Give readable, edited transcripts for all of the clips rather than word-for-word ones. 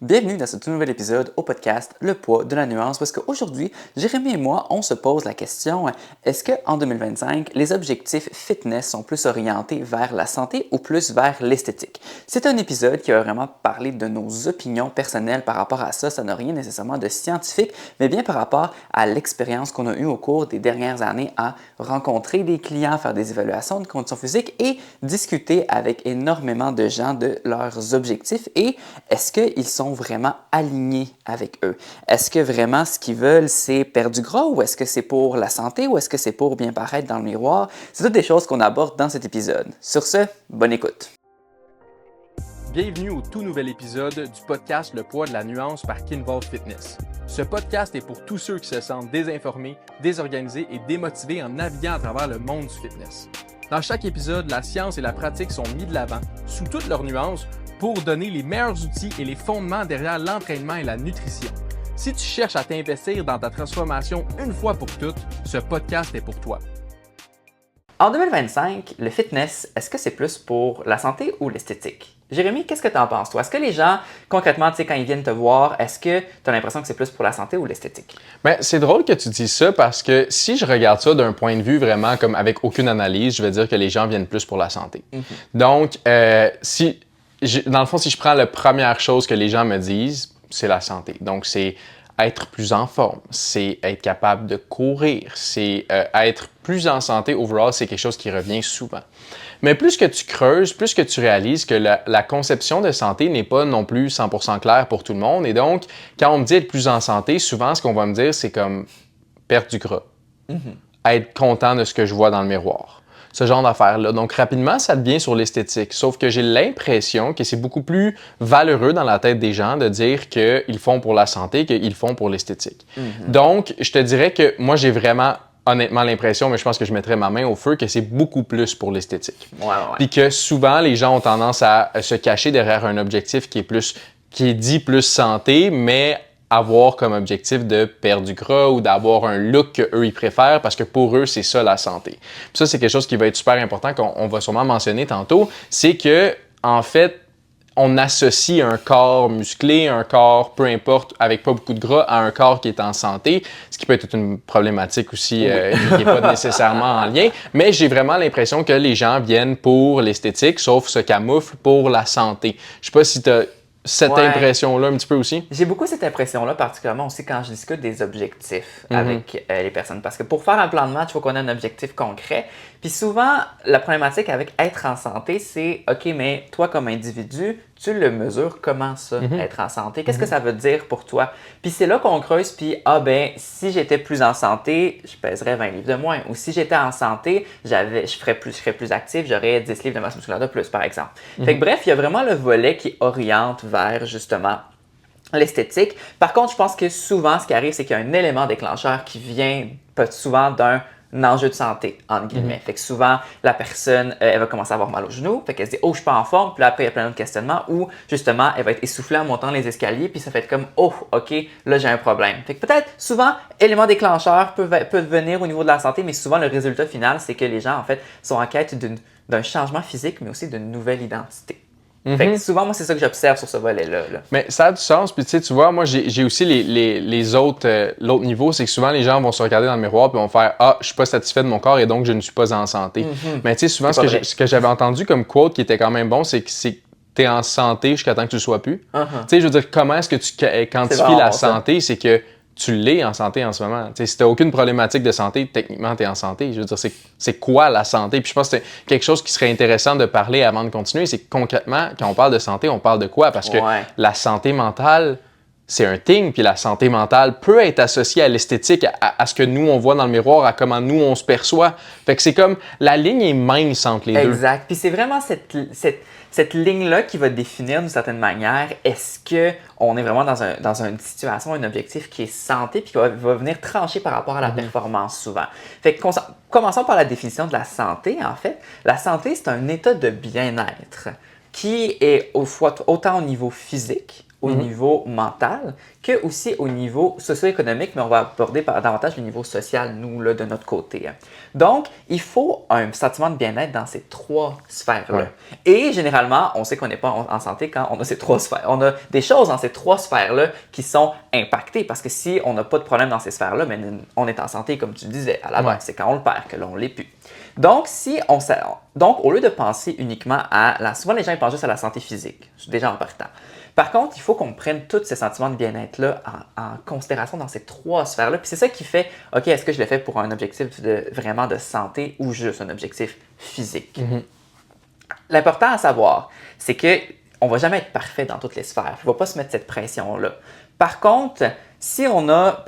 Bienvenue dans ce tout nouvel épisode au podcast Le poids de la nuance parce qu'aujourd'hui, Jérémy et moi, on se pose la question, est-ce qu'en 2025, les objectifs fitness sont plus orientés vers la santé ou plus vers l'esthétique? C'est un épisode qui va vraiment parler de nos opinions personnelles par rapport à ça. Ça n'a rien nécessairement de scientifique, mais bien par rapport à l'expérience qu'on a eue au cours des dernières années à rencontrer des clients, faire des évaluations de conditions physiques et discuter avec énormément de gens de leurs objectifs et est-ce qu'ils sont vraiment alignés avec eux? Est-ce que vraiment ce qu'ils veulent, c'est perdre du gras ou est-ce que c'est pour la santé ou est-ce que c'est pour bien paraître dans le miroir? C'est toutes des choses qu'on aborde dans cet épisode. Sur ce, bonne écoute! Bienvenue au tout nouvel épisode du podcast Le poids de la nuance par Kinvolve Fitness. Ce podcast est pour tous ceux qui se sentent désinformés, désorganisés et démotivés en naviguant à travers le monde du fitness. Dans chaque épisode, la science et la pratique sont mis de l'avant, sous toutes leurs nuances, pour donner les meilleurs outils et les fondements derrière l'entraînement et la nutrition. Si tu cherches à t'investir dans ta transformation une fois pour toutes, ce podcast est pour toi. En 2025, le fitness, est-ce que c'est plus pour la santé ou l'esthétique? Jérémy, qu'est-ce que tu en penses, toi? Est-ce que les gens, concrètement, quand ils viennent te voir, est-ce que tu as l'impression que c'est plus pour la santé ou l'esthétique? Bien, c'est drôle que tu dises ça parce que si je regarde ça d'un point de vue vraiment comme avec aucune analyse, je vais dire que les gens viennent plus pour la santé. Donc, dans le fond, si je prends la première chose que les gens me disent, c'est la santé. Donc, c'est être plus en forme, c'est être capable de courir, c'est être plus en santé overall, c'est quelque chose qui revient souvent. Mais plus que tu creuses, plus que tu réalises que la conception de santé n'est pas non plus 100% claire pour tout le monde. Et donc, quand on me dit être plus en santé, souvent, ce qu'on va me dire, c'est comme perdre du gras, être content de ce que je vois dans le miroir. Ce genre d'affaires-là. Donc, rapidement, ça devient sur l'esthétique. Sauf que j'ai l'impression que c'est beaucoup plus valeureux dans la tête des gens de dire qu'ils font pour la santé qu'ils font pour l'esthétique. Donc, je te dirais que moi, j'ai vraiment honnêtement l'impression, mais je pense que je mettrais ma main au feu, que c'est beaucoup plus pour l'esthétique. Ouais. Puis que souvent, les gens ont tendance à se cacher derrière un objectif qui est dit plus santé, mais avoir comme objectif de perdre du gras ou d'avoir un look qu'eux, ils préfèrent parce que pour eux, c'est ça la santé. Puis ça, c'est quelque chose qui va être super important qu'on va sûrement mentionner tantôt, c'est que, en fait, on associe un corps musclé, un corps, peu importe, avec pas beaucoup de gras, à un corps qui est en santé, ce qui peut être une problématique aussi qui n'est pas nécessairement en lien. Mais j'ai vraiment l'impression que les gens viennent pour l'esthétique, sauf se camouflent pour la santé. Je sais pas si tu as cette impression-là un petit peu aussi? J'ai beaucoup cette impression-là, particulièrement aussi quand je discute des objectifs avec les personnes. Parce que pour faire un plan de match, il faut qu'on ait un objectif concret. Puis souvent, la problématique avec être en santé, c'est OK, mais toi, comme individu, tu le mesures comment ça, être en santé? Qu'est-ce que ça veut dire pour toi? Puis c'est là qu'on creuse, puis si j'étais plus en santé, je pèserais 20 livres de moins. Ou si j'étais en santé, je serais plus actif, j'aurais 10 livres de masse musculaire de plus, par exemple. Fait que bref, il y a vraiment le volet qui oriente vers, justement, l'esthétique. Par contre, je pense que souvent, ce qui arrive, c'est qu'il y a un élément déclencheur qui vient souvent d'un enjeu de santé, entre guillemets. Fait que souvent, la personne, elle va commencer à avoir mal au genou, fait qu'elle se dit « Oh, je suis pas en forme », puis là, après, il y a plein d'autres questionnements où, justement, elle va être essoufflée en montant les escaliers, puis ça fait être comme « Oh, OK, là, j'ai un problème ». Fait que peut-être, souvent, élément déclencheur peut venir au niveau de la santé, mais souvent, le résultat final, c'est que les gens, en fait, sont en quête d'un changement physique, mais aussi d'une nouvelle identité. Fait que souvent, moi, c'est ça que j'observe sur ce volet-là. Mais ça a du sens. Puis tu vois, moi, j'ai aussi les autres, l'autre niveau, c'est que souvent, les gens vont se regarder dans le miroir puis vont faire « Ah, je suis pas satisfait de mon corps et donc je ne suis pas en santé. Mais tu sais, souvent, ce que j'avais entendu comme quote qui était quand même bon, c'est que tu es en santé jusqu'à temps que tu le sois plus. Tu sais, je veux dire, comment est-ce que tu quantifies la santé? C'est que tu l'es en santé en ce moment. T'sais, si tu n'as aucune problématique de santé, techniquement, tu es en santé. Je veux dire, c'est quoi la santé? Puis je pense que c'est quelque chose qui serait intéressant de parler avant de continuer. C'est que concrètement, quand on parle de santé, on parle de quoi? Parce que la santé mentale, c'est un thing. Puis la santé mentale peut être associée à l'esthétique, à ce que nous, on voit dans le miroir, à comment nous, on se perçoit. Fait que c'est comme, la ligne est mince entre les deux. Exact. Puis c'est vraiment cette ligne-là qui va définir d'une certaine manière, est-ce qu'on est vraiment dans une situation, un objectif qui est santé puis qui va venir trancher par rapport à la performance souvent. Fait que commençons par la définition de la santé, en fait. La santé, c'est un état de bien-être qui est autant au niveau physique, au niveau mental que aussi au niveau socio-économique, mais on va aborder davantage le niveau social, nous, là, de notre côté. Donc, il faut un sentiment de bien-être dans ces 3 sphères-là. Ouais. Et généralement, on sait qu'on n'est pas en santé quand on a ces 3 sphères. On a des choses dans ces 3 sphères-là qui sont impactées parce que si on n'a pas de problème dans ces sphères-là, mais on est en santé, comme tu disais, à la base, c'est quand on le perd que l'on ne l'est plus. Donc, au lieu de penser uniquement souvent les gens ils pensent juste à la santé physique, déjà en partant. Par contre, il faut qu'on prenne tous ces sentiments de bien-être-là en considération dans ces 3 sphères-là. Puis c'est ça qui fait, OK, est-ce que je le fais pour un objectif vraiment de santé ou juste un objectif physique? L'important à savoir, c'est qu'on ne va jamais être parfait dans toutes les sphères. Il ne faut pas se mettre cette pression-là. Par contre, si on a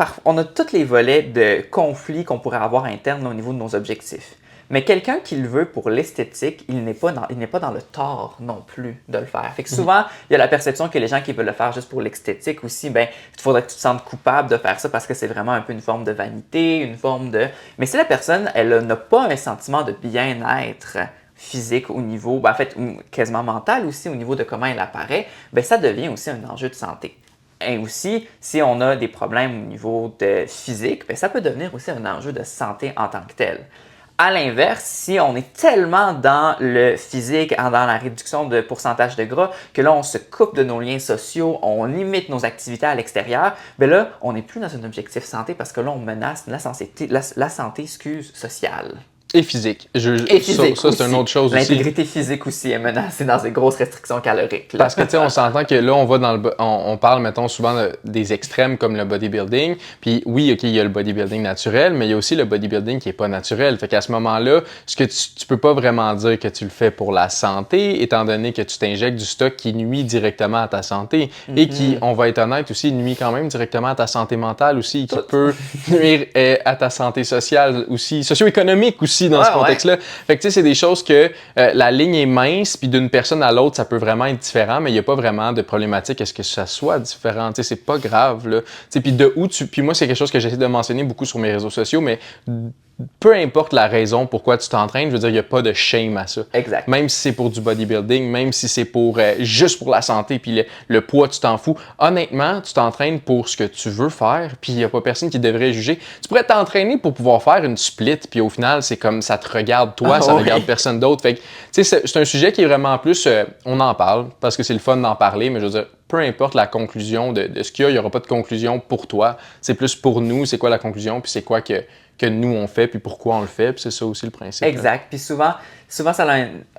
tous les volets de conflits qu'on pourrait avoir internes au niveau de nos objectifs. Mais quelqu'un qui le veut pour l'esthétique, il n'est pas dans le tort non plus de le faire. Fait que souvent, il y a la perception que les gens qui veulent le faire juste pour l'esthétique aussi, il faudrait que tu te sentes coupable de faire ça parce que c'est vraiment un peu une forme de vanité, une forme de... Mais si la personne, elle n'a pas un sentiment de bien-être physique au niveau, en fait, quasiment mental aussi, au niveau de comment elle apparaît, ça devient aussi un enjeu de santé. Et aussi, si on a des problèmes au niveau de physique, ça peut devenir aussi un enjeu de santé en tant que tel. À l'inverse, si on est tellement dans le physique, dans la réduction de pourcentage de gras, que là, on se coupe de nos liens sociaux, on limite nos activités à l'extérieur, là, on n'est plus dans un objectif santé parce que là, on menace la santé sociale. Et physique. Et physique ça c'est une autre chose aussi. L'intégrité physique aussi est menacée dans des grosses restrictions caloriques. Là. Parce que, tu sais, on s'entend que là, on va dans on parle, mettons, souvent des extrêmes comme le bodybuilding. Puis oui, OK, il y a le bodybuilding naturel, mais il y a aussi le bodybuilding qui est pas naturel. Fait qu'à ce moment-là, ce que tu peux pas vraiment dire que tu le fais pour la santé, étant donné que tu t'injectes du stock qui nuit directement à ta santé et qui, on va être honnête aussi, nuit quand même directement à ta santé mentale aussi, qui peut nuire à ta santé sociale aussi, socio-économique aussi. Dans ce contexte-là. Fait que tu sais, c'est des choses que la ligne est mince, puis d'une personne à l'autre, ça peut vraiment être différent, mais il n'y a pas vraiment de problématique à ce que ça soit différent. Tu sais, c'est pas grave, là. Tu sais, puis moi, c'est quelque chose que j'essaie de mentionner beaucoup sur mes réseaux sociaux, mais peu importe la raison pourquoi tu t'entraînes, je veux dire, il n'y a pas de shame à ça. Exact. Même si c'est pour du bodybuilding, même si c'est pour juste pour la santé, puis le poids, tu t'en fous. Honnêtement, tu t'entraînes pour ce que tu veux faire, puis il n'y a pas personne qui devrait juger. Tu pourrais t'entraîner pour pouvoir faire une split, puis au final, c'est comme ça te regarde toi, ça regarde personne d'autre. Fait que, tu sais, c'est un sujet qui est vraiment plus, on en parle, parce que c'est le fun d'en parler, mais je veux dire, peu importe la conclusion de ce qu'il y a, il n'y aura pas de conclusion pour toi. C'est plus pour nous, c'est quoi la conclusion, puis c'est quoi que nous on fait, puis pourquoi on le fait, puis c'est ça aussi le principe. Exact. Puis souvent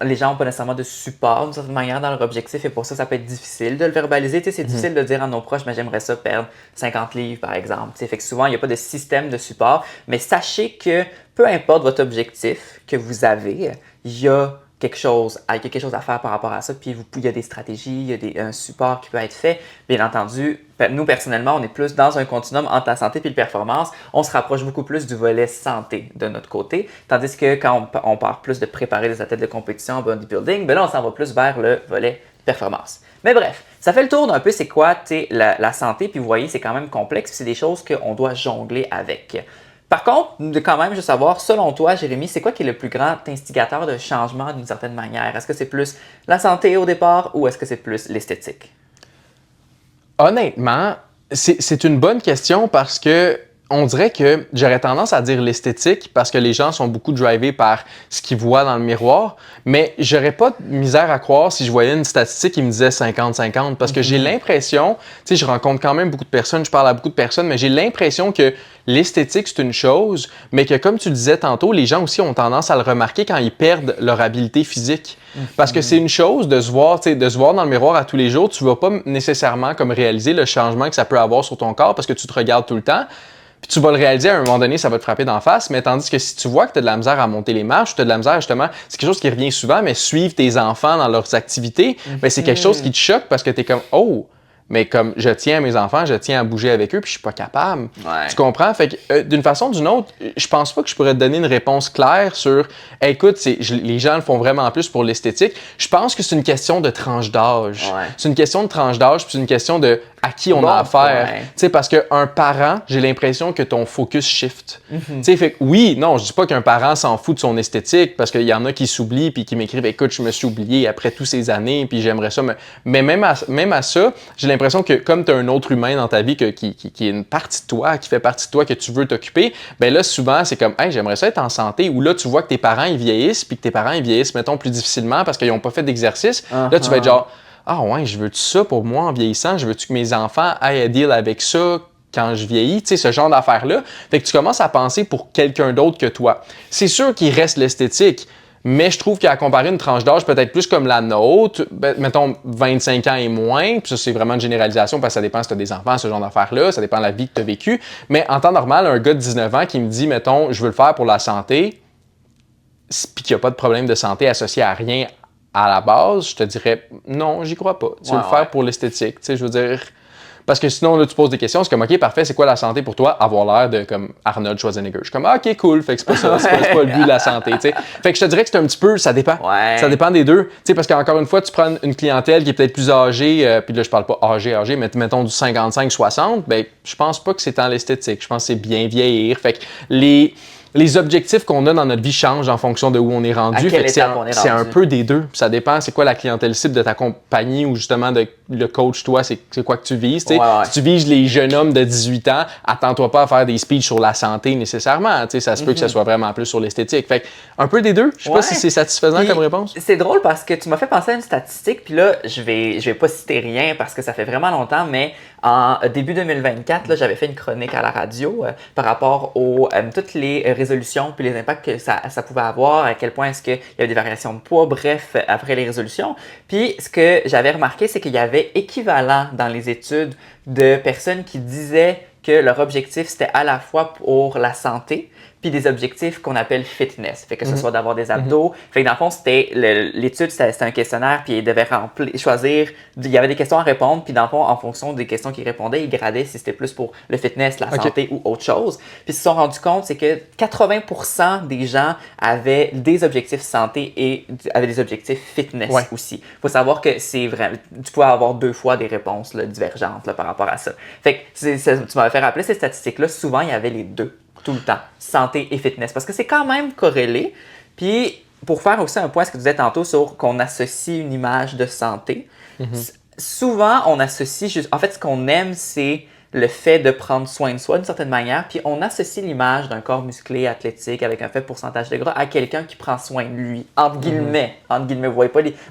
les gens n'ont pas nécessairement de support d'une certaine manière dans leur objectif, et pour ça peut être difficile de le verbaliser. Tu sais, c'est difficile de dire à nos proches, mais j'aimerais ça perdre 50 livres, par exemple. Tu sais, fait que souvent, il n'y a pas de système de support, mais sachez que peu importe votre objectif que vous avez, il y a quelque chose à faire par rapport à ça, puis il y a des stratégies, il y a un support qui peut être fait. Bien entendu, nous, personnellement, on est plus dans un continuum entre la santé et la performance. On se rapproche beaucoup plus du volet santé de notre côté, tandis que quand on part plus de préparer des athlètes de compétition en bodybuilding, là, on s'en va plus vers le volet performance. Mais bref, ça fait le tour d'un peu c'est quoi la santé, puis vous voyez, c'est quand même complexe, c'est des choses qu'on doit jongler avec. Par contre, quand même, je veux savoir, selon toi, Jérémy, c'est quoi qui est le plus grand instigateur de changement d'une certaine manière? Est-ce que c'est plus la santé au départ ou est-ce que c'est plus l'esthétique? Honnêtement, c'est une bonne question parce que on dirait que j'aurais tendance à dire l'esthétique parce que les gens sont beaucoup drivés par ce qu'ils voient dans le miroir, mais j'aurais pas de misère à croire si je voyais une statistique qui me disait 50-50 parce que j'ai l'impression, tu sais, je rencontre quand même beaucoup de personnes, je parle à beaucoup de personnes, mais j'ai l'impression que l'esthétique, c'est une chose, mais que comme tu disais tantôt, les gens aussi ont tendance à le remarquer quand ils perdent leur habileté physique. Parce que c'est une chose de se voir, tu sais, de se voir dans le miroir à tous les jours, tu vas pas nécessairement comme réaliser le changement que ça peut avoir sur ton corps parce que tu te regardes tout le temps. Puis tu vas le réaliser à un moment donné, ça va te frapper d'en face, mais tandis que si tu vois que tu as de la misère à monter les marches, tu as de la misère justement, c'est quelque chose qui revient souvent, mais suivre tes enfants dans leurs activités, ben c'est quelque chose qui te choque parce que tu es comme « Oh! » Mais comme je tiens à mes enfants, je tiens à bouger avec eux, puis je suis pas capable. Ouais. Tu comprends? Fait que d'une façon ou d'une autre, je pense pas que je pourrais te donner une réponse claire sur hey, écoute, les gens le font vraiment plus pour l'esthétique. Je pense que c'est une question de tranche d'âge. Ouais. C'est une question de tranche d'âge, puis c'est une question de à qui on Bon a affaire. point. Tu sais, parce qu'un parent, j'ai l'impression que ton focus shift. Tu sais, fait que oui, non, je dis pas qu'un parent s'en fout de son esthétique, parce qu'il y en a qui s'oublient puis qui m'écrivent, écoute, je me suis oublié après toutes ces années, puis j'aimerais ça. Mais même à ça, j'ai l'impression que comme tu as un autre humain dans ta vie qui est une partie de toi, qui fait partie de toi, que tu veux t'occuper, ben là, souvent, c'est comme, hey, j'aimerais ça être en santé, ou là, tu vois que tes parents, ils vieillissent, puis que tes parents, ils vieillissent, mettons, plus difficilement parce qu'ils n'ont pas fait d'exercice. Là, tu vas être genre, ah ouais, je veux-tu ça pour moi en vieillissant? Je veux-tu que mes enfants aillent à deal avec ça quand je vieillis? Tu sais, ce genre d'affaires-là. Fait que tu commences à penser pour quelqu'un d'autre que toi. C'est sûr qu'il reste l'esthétique, mais je trouve qu'à comparer une tranche d'âge peut-être plus comme la nôtre, mettons 25 ans et moins, puis ça c'est vraiment une généralisation parce que ça dépend si tu as des enfants, ce genre d'affaires-là, ça dépend de la vie que tu as vécue. Mais en temps normal, un gars de 19 ans qui me dit, mettons, je veux le faire pour la santé, puis qu'il n'y a pas de problème de santé associé à rien à la base, je te dirais non, j'y crois pas. Tu veux le faire pour l'esthétique, tu sais, je veux dire. Parce que sinon, là, tu poses des questions, c'est comme, OK, parfait, c'est quoi la santé pour toi? Avoir l'air de, comme, Arnold Schwarzenegger. Je suis comme, OK, cool, fait que c'est pas ça, c'est pas le but de la santé, tu sais. Fait que je te dirais que c'est un petit peu, ça dépend. Ouais. Ça dépend des deux. Tu sais, parce qu'encore une fois, tu prends une clientèle qui est peut-être plus âgée, puis là, je parle pas âgé, mais mettons du 55-60, ben, je pense pas que c'est tant l'esthétique. Je pense que c'est bien vieillir. Fait que les objectifs qu'on a dans notre vie changent en fonction de où on est rendu. Fait que c'est un peu des deux. Ça dépend, c'est quoi la clientèle cible de ta compagnie ou justement de le coach, toi, c'est quoi que tu vises. Si tu vises les jeunes hommes de 18 ans, attends-toi pas à faire des speeches sur la santé nécessairement. Ça se peut que ça soit vraiment plus sur l'esthétique. Fait que, un peu des deux. Je sais pas si c'est satisfaisant comme réponse. C'est drôle parce que tu m'as fait penser à une statistique, puis là, je vais pas citer rien parce que ça fait vraiment longtemps, mais en début 2024, là, j'avais fait une chronique à la radio par rapport aux toutes les résolutions puis les impacts que ça pouvait avoir, à quel point est-ce qu'il y avait des variations de poids, bref, après les résolutions. Puis ce que j'avais remarqué, c'est qu'il y avait équivalent dans les études de personnes qui disaient que leur objectif, c'était à la fois pour la santé, puis des objectifs qu'on appelle fitness. Fait que ce soit d'avoir des abdos. Fait que dans le fond, l'étude, c'était un questionnaire, puis ils devaient choisir, il y avait des questions à répondre, puis dans le fond, en fonction des questions qu'ils répondaient, ils gradaient si c'était plus pour le fitness, la santé ou autre chose. Puis ils se sont rendus compte, c'est que 80% des gens avaient des objectifs santé et avaient des objectifs fitness aussi. Il faut savoir que c'est vrai, tu peux avoir deux fois des réponses là, divergentes là, par rapport à ça. Fait que tu m'avais fait rappeler ces statistiques-là, souvent il y avait les deux. Tout le temps, santé et fitness, parce que c'est quand même corrélé. Puis, pour faire aussi un point, ce que tu disais tantôt sur qu'on associe une image de santé, souvent, on associe juste... En fait, ce qu'on aime, c'est le fait de prendre soin de soi d'une certaine manière, puis on associe l'image d'un corps musclé, athlétique, avec un faible pourcentage de gras à quelqu'un qui prend soin de lui, entre guillemets. Entre guillemets,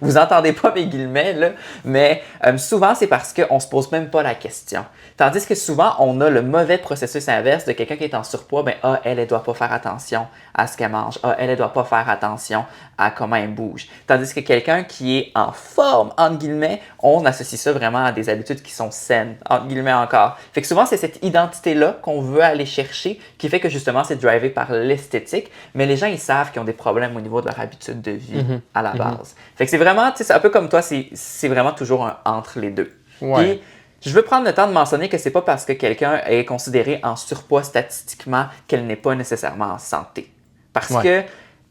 vous entendez pas mes guillemets, là, mais souvent, c'est parce qu'on se pose même pas la question. Tandis que souvent, on a le mauvais processus inverse de quelqu'un qui est en surpoids, ben elle doit pas faire attention à ce qu'elle mange. Elle doit pas faire attention à comment elle bouge. Tandis que quelqu'un qui est en forme, entre guillemets, on associe ça vraiment à des habitudes qui sont saines, entre guillemets encore. Fait que souvent, c'est cette identité-là qu'on veut aller chercher qui fait que justement, c'est drivé par l'esthétique. Mais les gens, ils savent qu'ils ont des problèmes au niveau de leur habitude de vie à la base. Fait que c'est vraiment, tu sais, c'est un peu comme toi, c'est vraiment toujours un entre les deux. Ouais. Puis, je veux prendre le temps de mentionner que c'est pas parce que quelqu'un est considéré en surpoids statistiquement qu'elle n'est pas nécessairement en santé. Parce que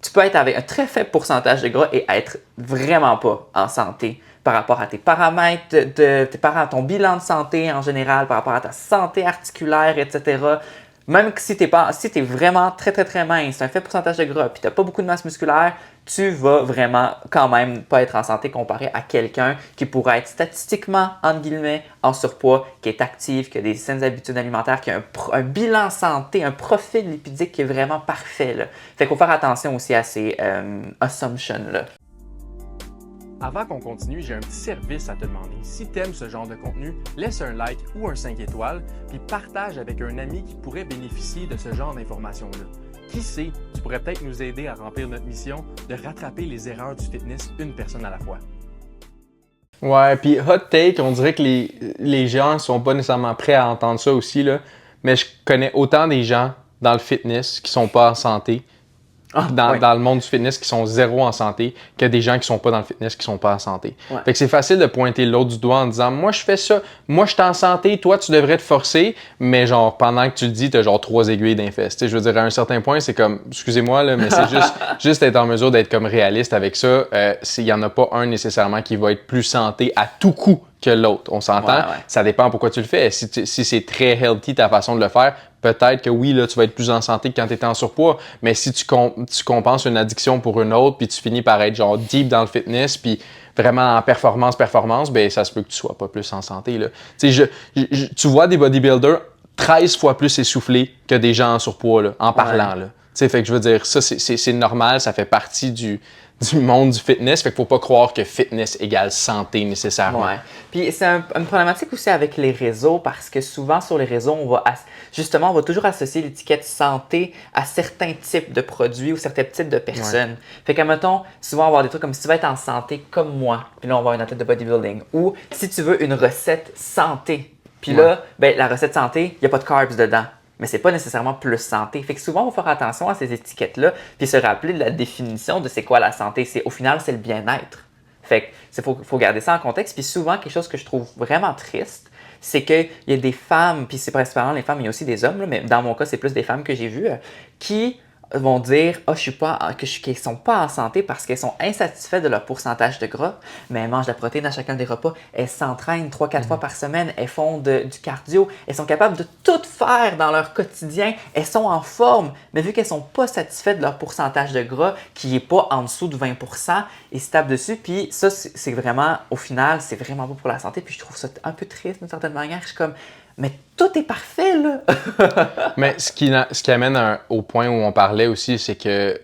tu peux être avec un très faible pourcentage de gras et être vraiment pas en santé par rapport à tes paramètres, à ton bilan de santé en général, par rapport à ta santé articulaire, etc. Même si tu es vraiment très, très, très mince, un faible pourcentage de gras, puis tu n'as pas beaucoup de masse musculaire, tu vas vraiment quand même pas être en santé comparé à quelqu'un qui pourrait être statistiquement, entre guillemets, en surpoids, qui est actif, qui a des saines habitudes alimentaires, qui a un bilan santé, un profil lipidique qui est vraiment parfait. Là. Fait qu'il faut faire attention aussi à ces assumptions-là. Avant qu'on continue, j'ai un petit service à te demander. Si tu aimes ce genre de contenu, laisse un like ou un 5 étoiles, puis partage avec un ami qui pourrait bénéficier de ce genre d'informations-là. Qui sait, tu pourrais peut-être nous aider à remplir notre mission de rattraper les erreurs du fitness une personne à la fois. Ouais, puis hot take, on dirait que les gens sont pas nécessairement prêts à entendre ça aussi, là. Mais je connais autant des gens dans le fitness qui sont pas en santé dans le monde du fitness qui sont zéro en santé que des gens qui sont pas dans le fitness qui sont pas en santé. Ouais. Fait que c'est facile de pointer l'autre du doigt en disant moi je fais ça, moi je suis en santé, toi tu devrais te forcer, mais genre pendant que tu le dis, t'as genre 3 aiguilles d'infest. Je veux dire, à un certain point, c'est comme, excusez-moi là, mais c'est juste être en mesure d'être comme réaliste avec ça. Il y en a pas un nécessairement qui va être plus santé à tout coup que l'autre. On s'entend, Ouais. Ça dépend pourquoi tu le fais. Si c'est très healthy ta façon de le faire, peut-être que oui, là, tu vas être plus en santé que quand tu étais en surpoids, mais si tu compenses une addiction pour une autre, puis tu finis par être genre deep dans le fitness, puis vraiment en performance, ben ça se peut que tu sois pas plus en santé. Là. Tu vois des bodybuilders 13 fois plus essoufflés que des gens en surpoids, là, en parlant. Là. Fait que je veux dire, ça, c'est normal, ça fait partie du monde du fitness, fait qu'il faut pas croire que fitness égale santé nécessairement. Ouais. Puis c'est une problématique aussi avec les réseaux parce que souvent sur les réseaux, on va toujours associer l'étiquette santé à certains types de produits ou certains types de personnes. Fait que, mettons, souvent on va avoir des trucs comme si tu veux être en santé comme moi, puis là on va avoir une athlète de bodybuilding. Ou si tu veux une recette santé, puis là, ben, la recette santé, il n'y a pas de carbs dedans. Mais c'est pas nécessairement plus santé. Fait que souvent, on va faire attention à ces étiquettes-là, puis se rappeler de la définition de c'est quoi la santé. Au final, c'est le bien-être. Fait que faut garder ça en contexte. Puis souvent, quelque chose que je trouve vraiment triste, c'est qu'il y a des femmes, puis c'est principalement les femmes, mais il y a aussi des hommes, là, mais dans mon cas, c'est plus des femmes que j'ai vues, qui vont dire qu'ils sont pas en santé parce qu'elles sont insatisfaites de leur pourcentage de gras, mais elles mangent de la protéine à chacun des repas, elles s'entraînent 3-4 fois par semaine, elles font du cardio, elles sont capables de tout faire dans leur quotidien, elles sont en forme, mais vu qu'elles sont pas satisfaites de leur pourcentage de gras, qui est pas en dessous de 20%, ils se tapent dessus, puis ça, c'est vraiment, au final, c'est vraiment pas pour la santé, puis je trouve ça un peu triste d'une certaine manière. Je suis comme, mais tout est parfait, là! Mais ce qui amène au point où on parlait aussi, c'est que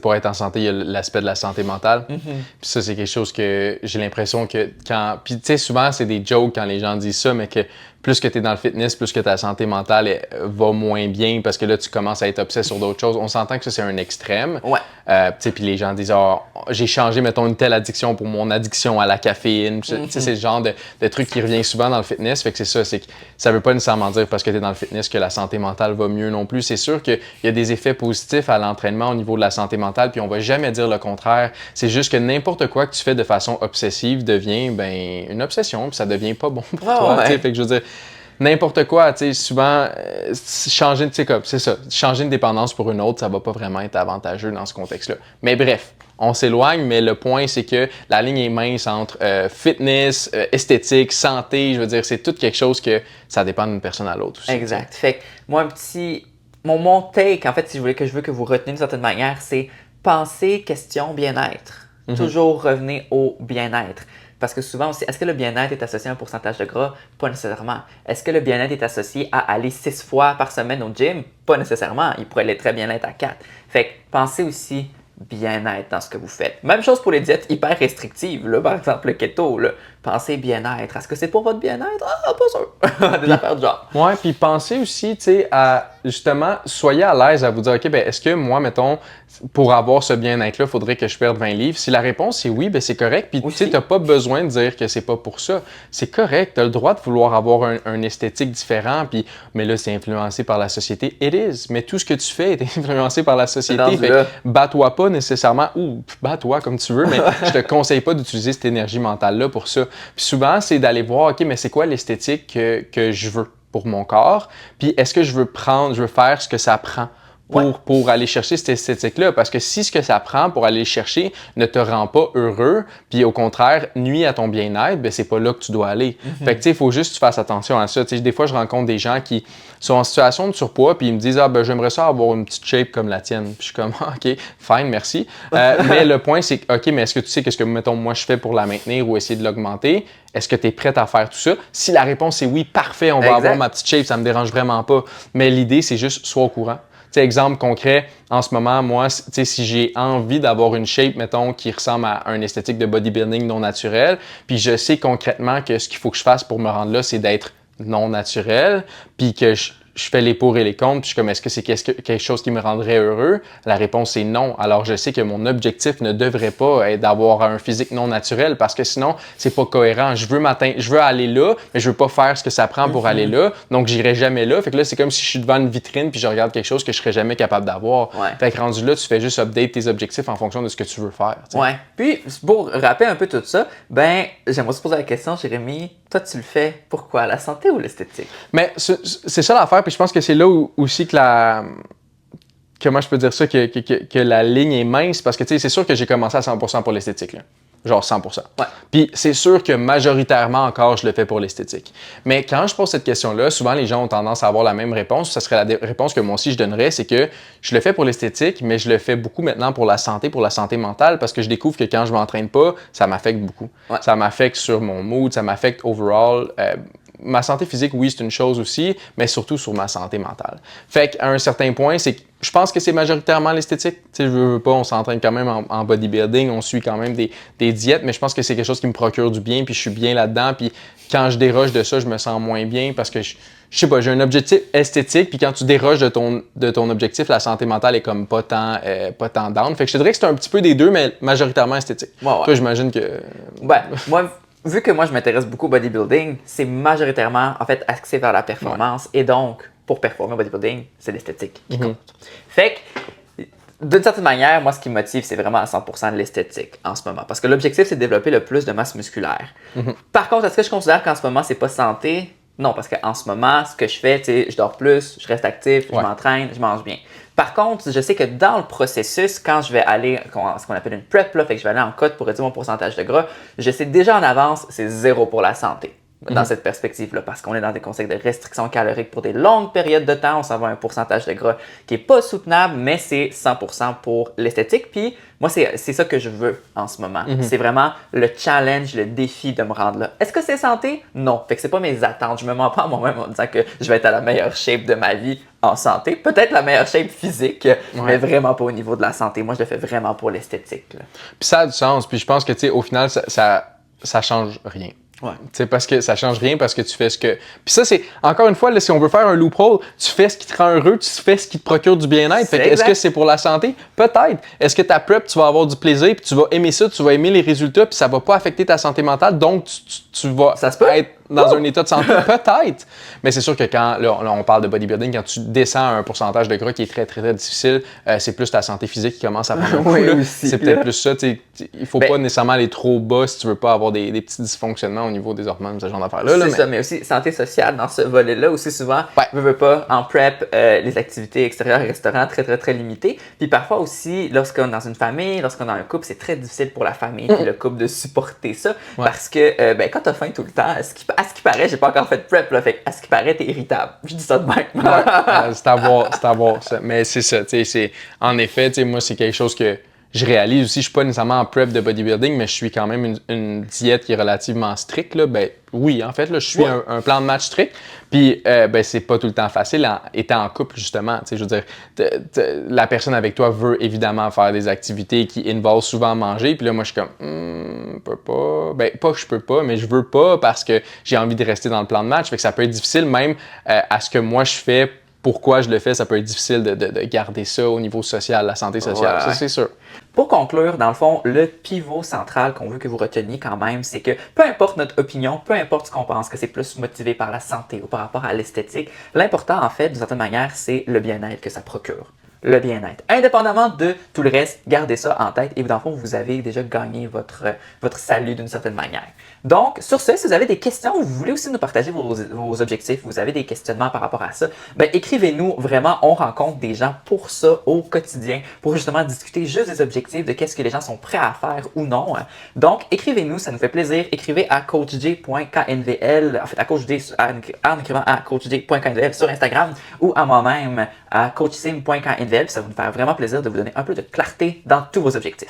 pour être en santé, il y a l'aspect de la santé mentale. Puis ça, c'est quelque chose que j'ai l'impression que Puis tu sais, souvent, c'est des jokes quand les gens disent ça, mais que plus que tu es dans le fitness, plus que ta santé mentale va moins bien parce que là, tu commences à être obsédé sur d'autres choses. On s'entend que ça, c'est un extrême. Ouais. Puis les gens disent j'ai changé, mettons, une telle addiction pour mon addiction à la caféine. C'est le genre de truc qui revient souvent dans le fitness. Fait que c'est ça, c'est que ça veut pas nécessairement dire parce que tu es dans le fitness que la santé mentale va mieux non plus. C'est sûr qu'il y a des effets positifs à l'entraînement au niveau de la santé mentale, puis on va jamais dire le contraire. C'est juste que n'importe quoi que tu fais de façon obsessive devient une obsession, puis ça devient pas bon pour toi. Ouais. Fait que je veux dire, n'importe quoi, tu sais, souvent, changer une dépendance pour une autre, ça va pas vraiment être avantageux dans ce contexte-là. Mais bref, on s'éloigne, mais le point, c'est que la ligne est mince entre fitness, esthétique, santé, je veux dire, c'est tout quelque chose que ça dépend d'une personne à l'autre aussi. Exact. Fait que moi, mon take, en fait, si je veux que vous reteniez d'une certaine manière, c'est penser question bien-être. Toujours revenez au bien-être. Parce que souvent aussi, est-ce que le bien-être est associé à un pourcentage de gras? Pas nécessairement. Est-ce que le bien-être est associé à aller 6 fois par semaine au gym? Pas nécessairement. Il pourrait très bien être à 4. Fait que pensez aussi bien-être dans ce que vous faites. Même chose pour les diètes hyper restrictives, là, par exemple le keto. Là. Pensez bien-être. Est-ce que c'est pour votre bien-être? Ah, pas sûr. Des affaires du genre. Ouais, puis pensez aussi, tu sais, à justement, soyez à l'aise à vous dire, OK, ben est-ce que moi, mettons, pour avoir ce bien-être-là, il faudrait que je perde 20 livres? Si la réponse est oui, ben c'est correct. Puis tu sais, t'as pas besoin de dire que c'est pas pour ça. C'est correct. T'as le droit de vouloir avoir un esthétique différent. Puis, mais là, c'est influencé par la société. It is. Mais tout ce que tu fais est influencé par la société. Fait que bats-toi pas nécessairement, ou bats-toi comme tu veux, mais je te conseille pas d'utiliser cette énergie mentale-là pour ça. Puis souvent, c'est d'aller voir, OK, mais c'est quoi l'esthétique que je veux pour mon corps? Puis est-ce que je veux faire ce que ça prend pour aller chercher cette esthétique-là? Parce que si ce que ça prend pour aller le chercher ne te rend pas heureux, puis au contraire, nuit à ton bien-être, ben c'est pas là que tu dois aller. Fait que tu sais, il faut juste que tu fasses attention à ça. Tu sais, des fois, je rencontre des gens qui sont en situation de surpoids, puis ils me disent « Ah, ben j'aimerais ça avoir une petite shape comme la tienne. » Puis je suis comme « OK, fine, merci. » Mais le point, c'est « OK, mais est-ce que tu sais qu'est-ce que, mettons, moi, je fais pour la maintenir ou essayer de l'augmenter? Est-ce que tu es prête à faire tout ça? » Si la réponse est oui, parfait, on va avoir ma petite shape, ça me dérange vraiment pas. Mais l'idée, c'est juste sois au courant. T'sais, exemple concret, en ce moment, moi, si j'ai envie d'avoir une shape, mettons, qui ressemble à un esthétique de bodybuilding non naturel, puis je sais concrètement que ce qu'il faut que je fasse pour me rendre là, c'est d'être non naturel, puis que je fais les pour et les contre, puis je suis comme, est-ce que c'est quelque chose qui me rendrait heureux? La réponse est non. Alors, je sais que mon objectif ne devrait pas être d'avoir un physique non naturel parce que sinon, c'est pas cohérent. Je veux aller là, mais je veux pas faire ce que ça prend pour aller là, donc j'irai jamais là. Fait que là, c'est comme si je suis devant une vitrine puis je regarde quelque chose que je serais jamais capable d'avoir. Ouais. Fait que rendu là, tu fais juste update tes objectifs en fonction de ce que tu veux faire. T'sais. Ouais. Puis, pour rappeler un peu tout ça, ben, j'aimerais se poser la question, Jérémy, toi, tu le fais pourquoi? La santé ou l'esthétique? Mais c'est ça l'affaire, puis je pense que c'est là aussi que comment je peux dire ça, que la ligne est mince, parce que tu sais, c'est sûr que j'ai commencé à 100% pour l'esthétique, là. Genre 100%. Ouais. Puis c'est sûr que majoritairement encore, je le fais pour l'esthétique. Mais quand je pose cette question-là, souvent les gens ont tendance à avoir la même réponse. Ça serait la réponse que moi aussi je donnerais, c'est que je le fais pour l'esthétique, mais je le fais beaucoup maintenant pour la santé mentale, parce que je découvre que quand je m'entraîne pas, ça m'affecte beaucoup. Ouais. Ça m'affecte sur mon mood, ça m'affecte overall. Ma santé physique, oui, c'est une chose aussi, mais surtout sur ma santé mentale. Fait qu'à un certain point, je pense que c'est majoritairement l'esthétique. Tu sais, je veux pas, on s'entraîne quand même en bodybuilding, on suit quand même des diètes, mais je pense que c'est quelque chose qui me procure du bien, puis je suis bien là-dedans, puis quand je déroge de ça, je me sens moins bien parce que je sais pas, j'ai un objectif esthétique, puis quand tu déroges de ton objectif, la santé mentale est comme pas tant down. Fait que je te dirais que c'est un petit peu des deux, mais majoritairement esthétique. Ouais. Toi, j'imagine que... Ben, vu que moi, je m'intéresse beaucoup au bodybuilding, c'est majoritairement, en fait, axé vers la performance. Et donc, pour performer au bodybuilding, c'est l'esthétique qui compte. Fait que, d'une certaine manière, moi, ce qui me motive, c'est vraiment à 100% de l'esthétique en ce moment. Parce que l'objectif, c'est de développer le plus de masse musculaire. Par contre, est-ce que je considère qu'en ce moment, c'est pas santé? Non, parce qu'en ce moment, ce que je fais, tu sais, je dors plus, je reste actif, je m'entraîne, je mange bien. Par contre, je sais que dans le processus, quand je vais aller, ce qu'on appelle une prep, là, fait que je vais aller en cote pour réduire mon pourcentage de gras, je sais déjà en avance, c'est zéro pour la santé. Dans cette perspective-là, parce qu'on est dans des conseils de restriction calorique pour des longues périodes de temps, on s'en va à un pourcentage de gras qui n'est pas soutenable, mais c'est 100% pour l'esthétique. Puis moi, c'est ça que je veux en ce moment. C'est vraiment le challenge, le défi de me rendre là. Est-ce que c'est santé? Non. Fait que c'est pas mes attentes. Je me mens pas à moi-même en disant que je vais être à la meilleure shape de ma vie en santé. Peut-être la meilleure shape physique, mais vraiment pas au niveau de la santé. Moi, je le fais vraiment pour l'esthétique. Puis ça a du sens. Puis je pense que, tu sais, au final, ça change rien. Ouais. C'est parce que ça change rien parce que tu fais ce que... Puis ça, c'est... Encore une fois, là, si on veut faire un loophole, tu fais ce qui te rend heureux, tu fais ce qui te procure du bien-être. Fait que, est-ce que c'est pour la santé? Peut-être. Est-ce que ta prep, tu vas avoir du plaisir, puis tu vas aimer ça, tu vas aimer les résultats, puis ça va pas affecter ta santé mentale, donc tu vas être dans un état de santé? Peut-être. Mais c'est sûr que quand, là, on parle de bodybuilding, quand tu descends à un pourcentage de gras qui est très, très, très difficile, c'est plus ta santé physique qui commence à prendre un coup. C'est peut-être plus ça. Il faut pas nécessairement aller trop bas si tu veux pas avoir des petits dysfonctionnements au niveau des hormones, ce genre d'affaires-là. C'est ça, mais aussi santé sociale dans ce volet-là. Aussi souvent, veux pas, en prep, les activités extérieures et restaurants très, très, très limitées. Puis parfois aussi, lorsqu'on est dans une famille, lorsqu'on est dans un couple, c'est très difficile pour la famille et le couple de supporter ça. Parce que quand t'as faim tout le temps, à ce qui paraît, j'ai pas encore fait de prep, là, fait à ce qui paraît, t'es irritable. Je dis ça de même. C'est à voir ça. Mais c'est ça, tu sais, en effet, tu sais, moi, c'est quelque chose que je réalise aussi. Je suis pas nécessairement en prep de bodybuilding, mais je suis quand même une diète qui est relativement stricte, là. Ben, oui, en fait, là, je suis un plan de match strict. Puis, c'est pas tout le temps facile étant en couple, justement. Tu sais, je veux dire, la personne avec toi veut évidemment faire des activités qui involvent souvent manger. Puis là, moi, je suis comme, peux pas. Ben, pas que je peux pas, mais je veux pas parce que j'ai envie de rester dans le plan de match. Fait que ça peut être difficile, même à ce que moi je fais. Pourquoi je le fais, ça peut être difficile de garder ça au niveau social, la santé sociale, ça c'est sûr. Pour conclure, dans le fond, le pivot central qu'on veut que vous reteniez quand même, c'est que peu importe notre opinion, peu importe ce qu'on pense, que c'est plus motivé par la santé ou par rapport à l'esthétique, l'important en fait, d'une certaine manière, c'est le bien-être que ça procure. Le bien-être. Indépendamment de tout le reste, gardez ça en tête et dans le fond, vous avez déjà gagné votre salut d'une certaine manière. Donc, sur ce, si vous avez des questions ou vous voulez aussi nous partager vos objectifs, vous avez des questionnements par rapport à ça, ben écrivez-nous. Vraiment, on rencontre des gens pour ça au quotidien, pour justement discuter juste des objectifs, de qu'est-ce que les gens sont prêts à faire ou non. Donc, écrivez-nous, ça nous fait plaisir. Écrivez à coachj.knvl, en fait à coachj, en écrivant à coachj.knvl sur Instagram ou à moi-même à coachsim.knvl. Ça va nous faire vraiment plaisir de vous donner un peu de clarté dans tous vos objectifs.